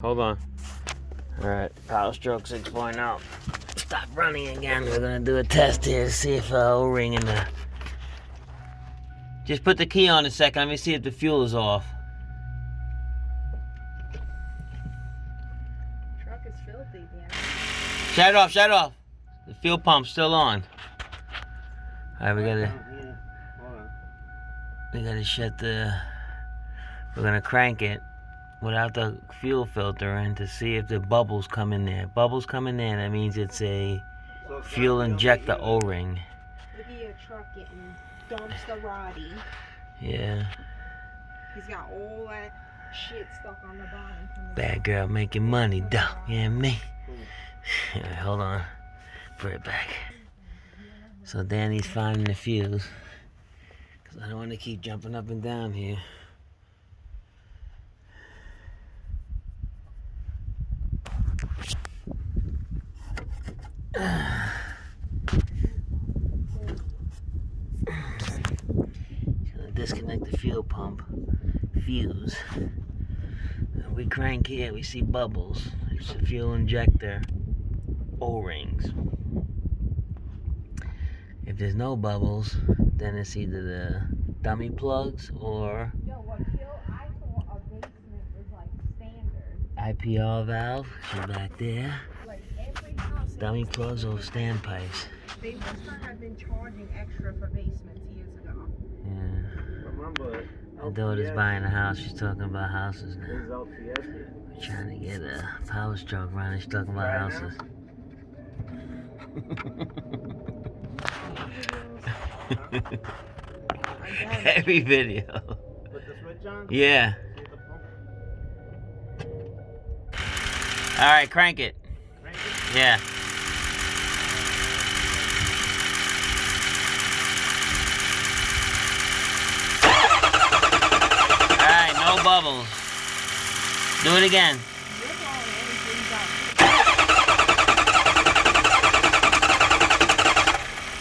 Hold on. Alright, Powerstroke 6.0. Stop running again. We're gonna do a test here to see if O-ring in the... Just put the key on a second. Let me see if the fuel is off. Truck is filthy, Dan. Shut it off, shut it off. The fuel pump's still on. Alright, we gotta shut the... We're gonna crank it without the fuel filter in to see if the bubbles come in there. Bubbles come in there, that means it's a fuel injector O-ring. Look at your truck getting dumpster roddy. Yeah. He's got all that shit stuck on the bottom. Bad girl making money, though. You hear me? Alright, hold on. Put it back. So Danny's finding the fuse. Because I don't want to keep jumping up and down here. Disconnect the fuel pump fuse. And we crank here, we see bubbles. It's the fuel injector O-rings. If there's no bubbles, then it's either the dummy plugs or Yo, what I thought a basement was like standard. IPR valve. She's back there. Like every house. Dummy plugs or standpipes. They must not have been charging extra for basements years ago. Yeah. Remember, My daughter's buying a house. She's talking about houses now. We're trying to get a Powerstroke running. She's talking about houses. Every video. Put the switch on? Yeah. Alright, crank it. Crank it? Yeah. Alright, no bubbles. Do it again.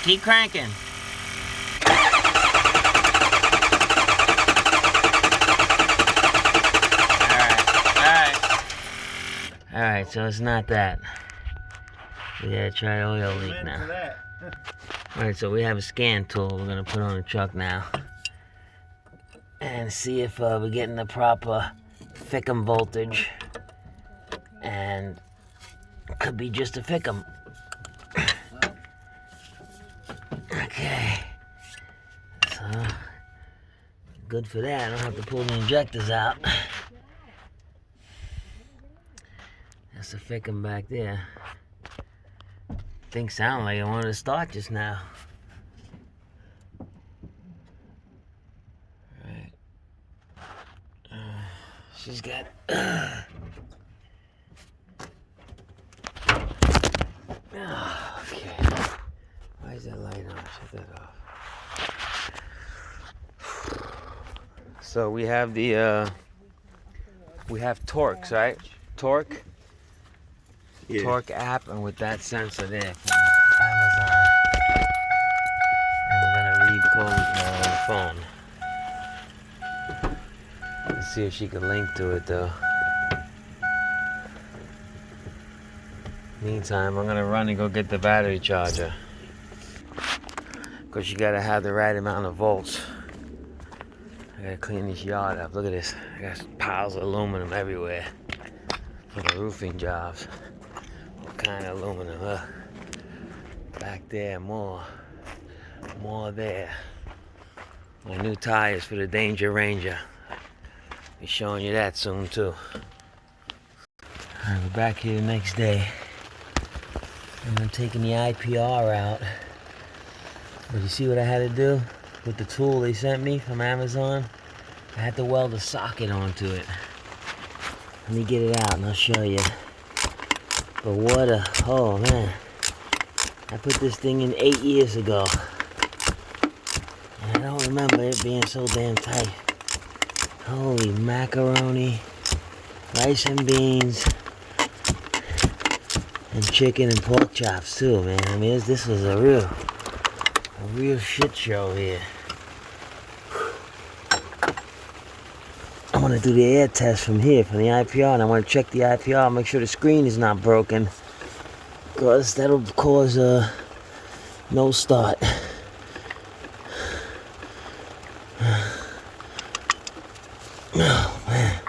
Keep cranking. Alright, so it's not that. We gotta try oil leak now. Alright, so we have a scan tool we're gonna put on the truck now. And see if we're getting the proper Fickum voltage. And could be just a Fickum. Okay. So, good for that. I don't have to pull the injectors out. That's the Fickum back there. Things sound like I wanted to start just now. Right. She's got. Okay. Why is that light on? Shut that off. So we have the we have Torques, right? Torque. Yeah. Torque app, and with that sensor there from Amazon, and we're gonna read codes on the phone. Let's see if she can link to it though. Meantime, I'm gonna run and go get the battery charger, cause you gotta have the right amount of volts. I gotta clean this yard up. Look at this. I got piles of aluminum everywhere for the roofing jobs. Kind of aluminum, back there, more there. My new tires for the Danger Ranger. Be showing you that soon too. Alright, we're back here the next day, and I'm taking the IPR out. But you see what I had to do with the tool they sent me from Amazon? I had to weld a socket onto it. Let me get it out and I'll show you. But what a, oh man, I put this thing in 8 years ago, and I don't remember it being so damn tight. Holy macaroni, rice and beans, and chicken and pork chops too, man. I mean, this was a real shit show here. I'm want to do the air test from here, from the IPR, and I want to check the IPR, make sure the screen is not broken, because that'll cause a no start. Oh man.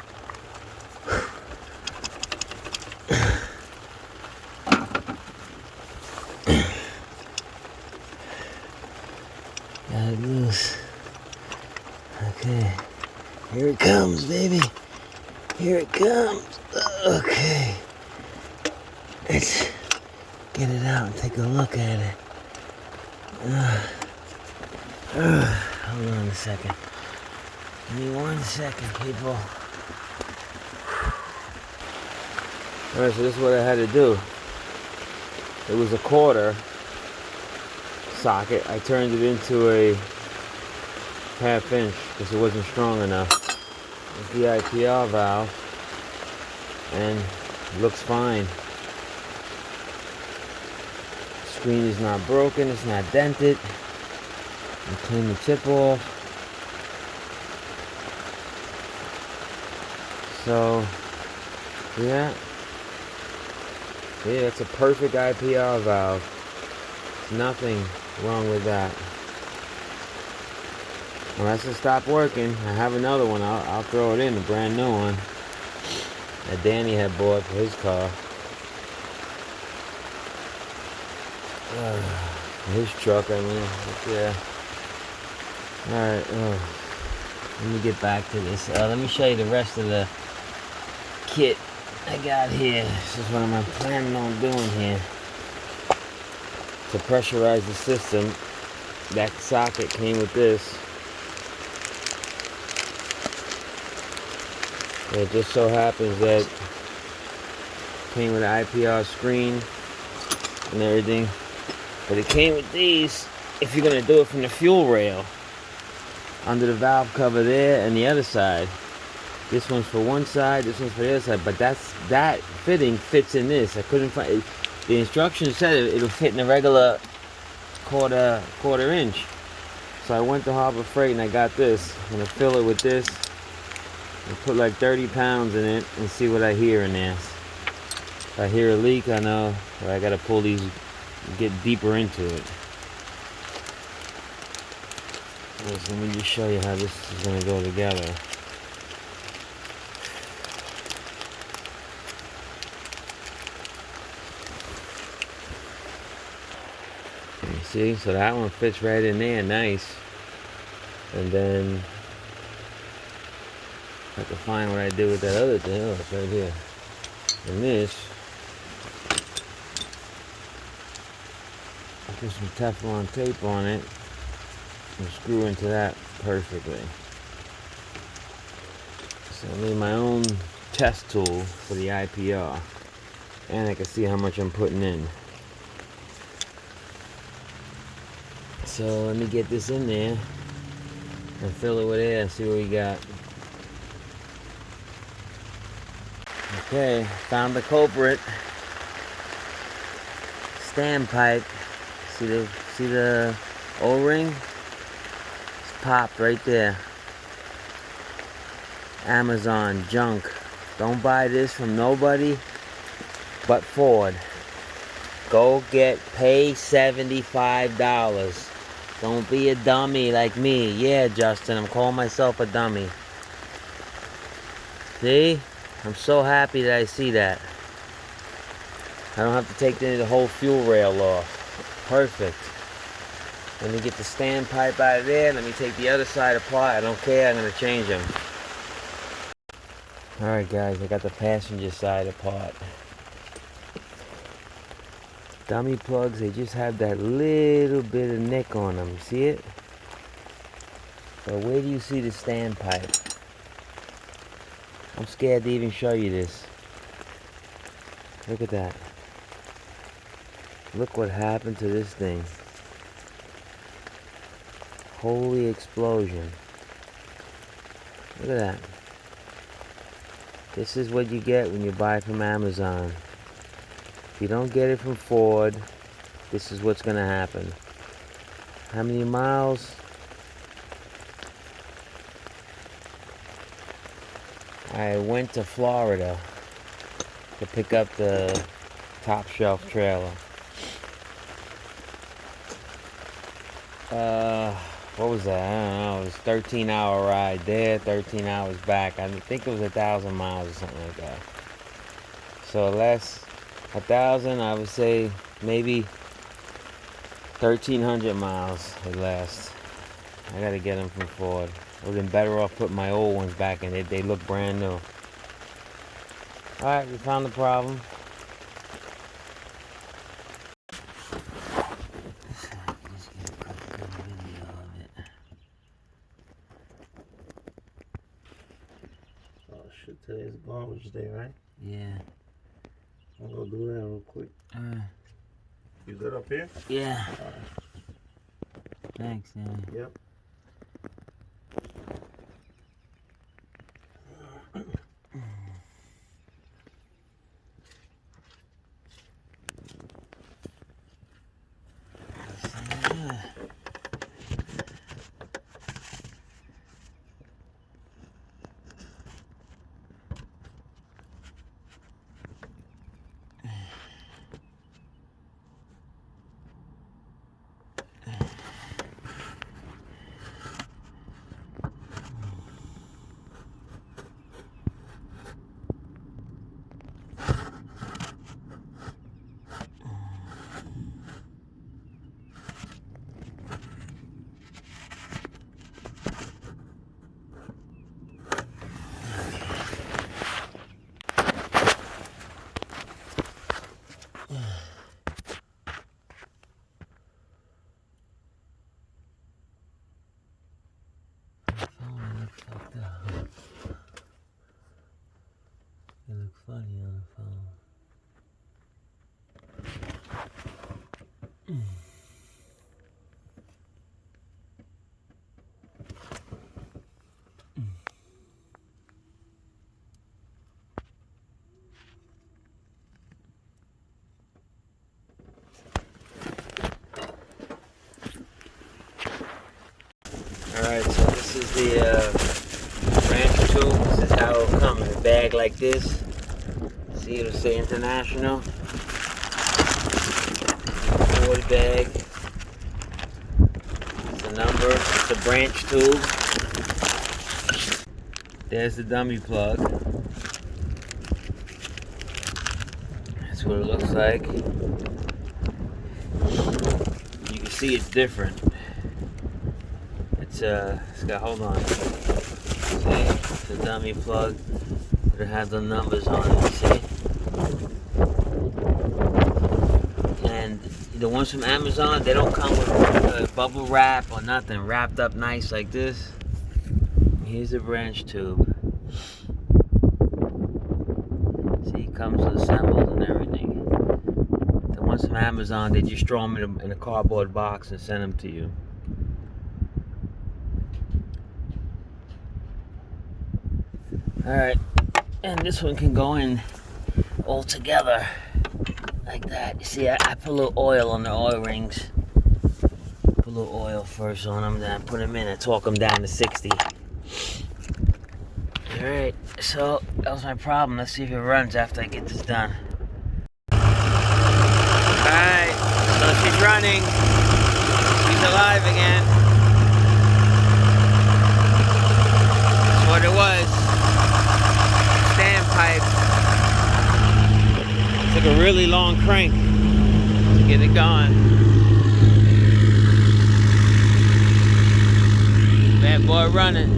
Got it loose. Okay. Here it comes, baby. Here it comes. Okay. Let's get it out and take a look at it. Hold on a second. Give me 1 second, people. Alright, so this is what I had to do. It was a quarter socket. I turned it into a ½ inch because it wasn't strong enough. It's the IPR valve, and it looks fine. Screen is not broken, it's not dented. I clean the tip off. So, yeah, it's a perfect IPR valve. There's nothing wrong with that. Unless it stopped working, I have another one. I'll throw it in, a brand new one that Danny had bought for his car. His truck, I mean. Yeah. Alright, let me get back to this. Let me show you the rest of the kit I got here. This is what I'm planning on doing here. To pressurize the system, that socket came with this. It just so happens that it came with an IPR screen and everything. But it came with these if you're going to do it from the fuel rail. Under the valve cover there and the other side. This one's for one side, this one's for the other side. But that fitting fits in this. I couldn't find it. The instructions said it'll fit in a regular quarter inch. So I went to Harbor Freight and I got this. I'm going to fill it with this. And put like 30 pounds in it and see what I hear in there. If I hear a leak, I know I gotta pull these, get deeper into it. So let me just show you how this is gonna go together. You see, so that one fits right in there, nice. And then I have to find what I did with that other thing. Oh, it's right here. And this, I put some Teflon tape on it and screw into that perfectly. So I made my own test tool for the IPR, and I can see how much I'm putting in. So let me get this in there and fill it with air and see what we got. Okay, found the culprit. Standpipe. See the O-ring? It's popped right there. Amazon junk. Don't buy this from nobody but Ford. Go pay $75. Don't be a dummy like me. Yeah, Justin, I'm calling myself a dummy. See? I'm so happy that I see that. I don't have to take the whole fuel rail off. Perfect. Let me get the standpipe out of there. Let me take the other side apart. I don't care. I'm going to change them. Alright guys, I got the passenger side apart. Dummy plugs, they just have that little bit of nick on them. See it? But where do you see the standpipe? I'm scared to even show you this. Look at that. Look what happened to this thing. Holy explosion. Look at that. This is what you get when you buy from Amazon. If you don't get it from Ford, this is what's gonna happen. How many miles? I went to Florida to pick up the top shelf trailer. What was that? I don't know. It was a 13-hour ride there, 13 hours back. I think it was 1,000 miles or something like that. So less 1,000, I would say maybe 1,300 miles at last. I gotta get them from Ford. I would have been better off putting my old ones back in. They look brand new. Alright, we found the problem. Oh shit, today's garbage day, right? Yeah. I'm gonna do that real quick. You good up here? Yeah. Thanks, man. Yep. It looks funny on the phone. Alright, so this is the branch tube. This is how it'll come in a bag like this. See, it'll say International. Ford bag. It's a number. It's a branch tube. There's the dummy plug. That's what it looks like. You can see it's different. It's got, hold on. See, it's a dummy plug. It has the numbers on it, see? And the ones from Amazon, they don't come with bubble wrap or nothing, wrapped up nice like this. Here's a branch tube. See, it comes assembled and everything. The ones from Amazon, they just throw them in a cardboard box and send them to you. Alright, and this one can go in all together like that. You see, I put a little oil on the oil rings. Put a little oil first on them, then I put them in and torque them down to 60. Alright, so that was my problem. Let's see if it runs after I get this done. Alright, so she's running. She's alive again. That's what it was. Pipe. Took a really long crank to get it going. Bad boy running.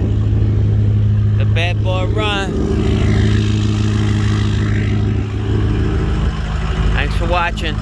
The bad boy run. Thanks for watching.